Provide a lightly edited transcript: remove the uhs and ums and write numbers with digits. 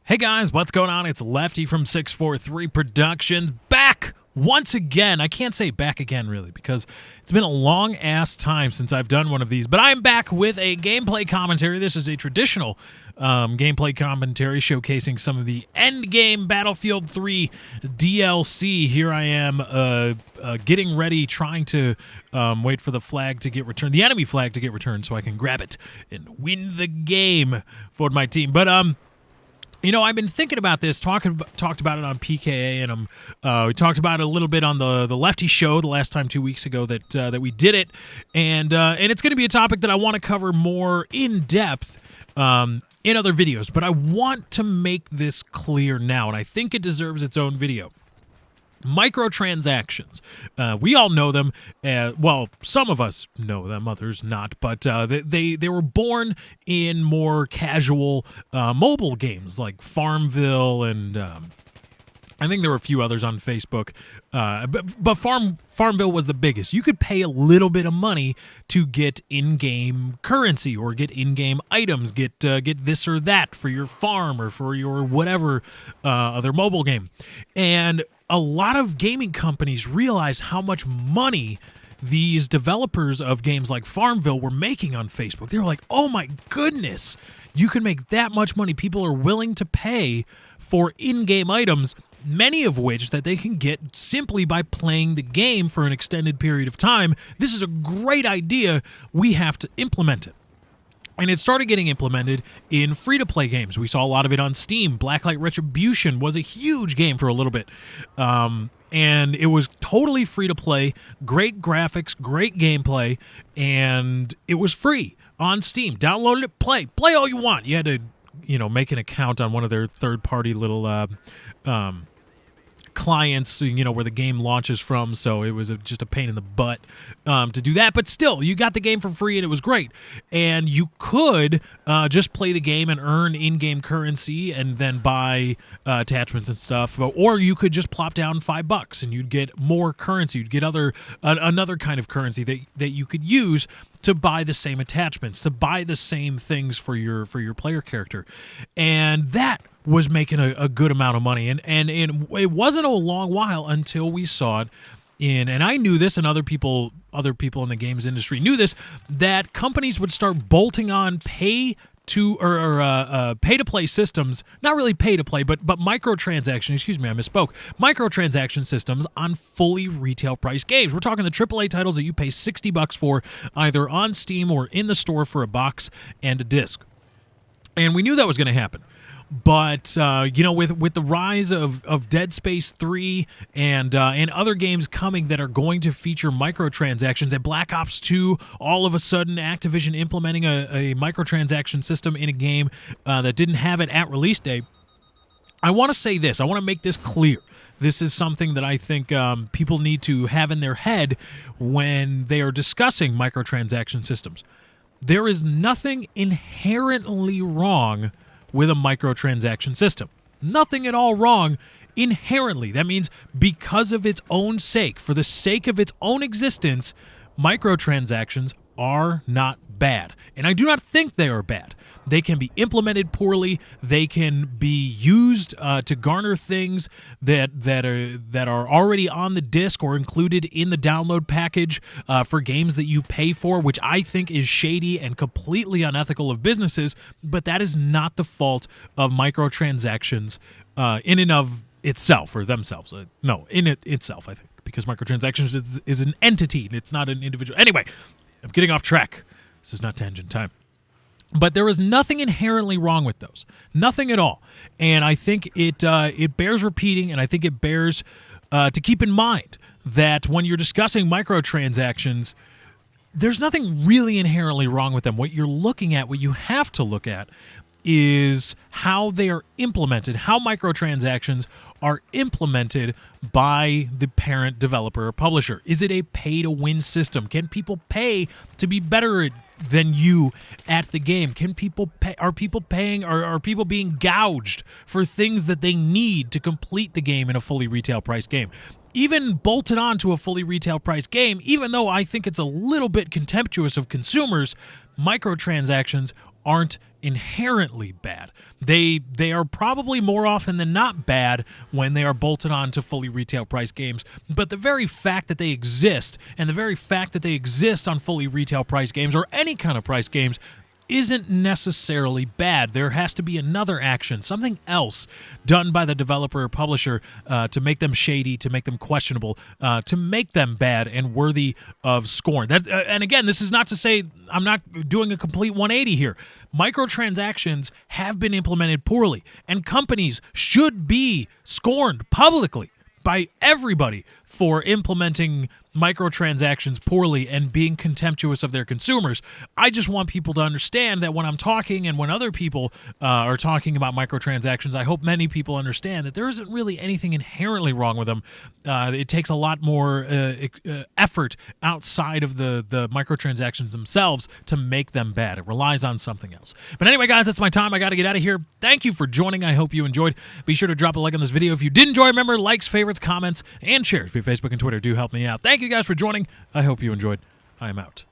Hey guys, what's going on? It's Lefty from 643 Productions back once again. I can't say back again really because it's been a long ass time since I've done one of these, but I'm back with a gameplay commentary. This is a traditional gameplay commentary showcasing some of the endgame Battlefield 3 DLC. Here I am getting ready, trying to wait for the flag to get returned, the enemy flag to get returned so I can grab it and win the game for my team. But you know, I've been thinking about this, talked about it on PKA, and we talked about it a little bit on the Lefty Show the last time 2 weeks ago that we did it, and it's going to be a topic that I want to cover more in depth in other videos, but I want to make this clear now, and I think it deserves its own video. Microtransactions. We all know them. Well, some of us know them, others not. But they were born in more casual mobile games like Farmville, and I think there were a few others on Facebook. But Farmville was the biggest. You could pay a little bit of money to get in-game currency or get in-game items, get this or that for your farm or for your whatever other mobile game. And a lot of gaming companies realized how much money these developers of games like Farmville were making on Facebook. They were like, oh my goodness, you can make that much money. People are willing to pay for in-game items, many of which that they can get simply by playing the game for an extended period of time. This is a great idea. We have to implement it. And it started getting implemented in free-to-play games. We saw a lot of it on Steam. Blacklight Retribution was a huge game for a little bit. And it was totally free-to-play, great graphics, great gameplay, and it was free on Steam. Download it, play all you want. You had to, make an account on one of their third-party little clients, where the game launches from, so it was just a pain in the butt to do that, but still, you got the game for free and it was great. And you could just play the game and earn in-game currency and then buy attachments and stuff, or you could just plop down $5 and you'd get more currency. You'd get another kind of currency that you could use to buy the same attachments, to buy the same things for your player character. And that was making a good amount of money. And it wasn't a long while until we saw it and I knew this, and other people in the games industry knew this, that companies would start bolting on pay to play systems, not really pay to play, but microtransaction, excuse me, I misspoke, microtransaction systems on fully retail price games. We're talking the AAA titles that you pay $60 for, either on Steam or in the store for a box and a disc. And we knew that was going to happen. But, with the rise of Dead Space 3 and other games coming that are going to feature microtransactions, and Black Ops 2, all of a sudden Activision implementing a microtransaction system in a game that didn't have it at release day, I want to say this. I want to make this clear. This is something that I think people need to have in their head when they are discussing microtransaction systems. There is nothing inherently wrong with a microtransaction system. Nothing at all wrong inherently. That means because of its own sake, for the sake of its own existence, microtransactions are not bad. And I do not think they are bad. They can be implemented poorly. They can be used to garner things that are already on the disc or included in the download package for games that you pay for, which I think is shady and completely unethical of businesses. But that is not the fault of microtransactions in and of itself or themselves. No, in itself, I think, because microtransactions is an entity. It's not an individual. Anyway, I'm getting off track. This is not tangent time. But there is nothing inherently wrong with those. Nothing at all. And I think it bears repeating, and I think it bears to keep in mind that when you're discussing microtransactions, there's nothing really inherently wrong with them. What you're looking at, what you have to look at, is how they are implemented, how microtransactions are implemented by the parent developer or publisher. Is it a pay-to-win system? Can people pay to be better than you at the game? Can people pay? Are people paying? Are people being gouged for things that they need to complete the game in a fully retail price game? Even bolted onto a fully retail price game, even though I think it's a little bit contemptuous of consumers, microtransactions aren't inherently bad. They are probably more often than not bad when they are bolted on to fully retail price games, but the very fact that they exist, and the very fact that they exist on fully retail price games or any kind of price games, isn't necessarily bad. There has to be another action, something else done by the developer or publisher to make them shady, to make them questionable, to make them bad and worthy of scorn. And again, this is not to say I'm not doing a complete 180 here. Microtransactions have been implemented poorly, and companies should be scorned publicly by everybody for implementing microtransactions poorly and being contemptuous of their consumers. I just want people to understand that when I'm talking and when other people are talking about microtransactions, I hope many people understand that there isn't really anything inherently wrong with them. It takes a lot more effort outside of the microtransactions themselves to make them bad. It relies on something else. But anyway, guys, that's my time. I got to get out of here. Thank you for joining. I hope you enjoyed. Be sure to drop a like on this video if you did enjoy. Remember, likes, favorites, comments, and shares via Facebook and Twitter do help me out. Thank you guys for joining. I hope you enjoyed. I am out.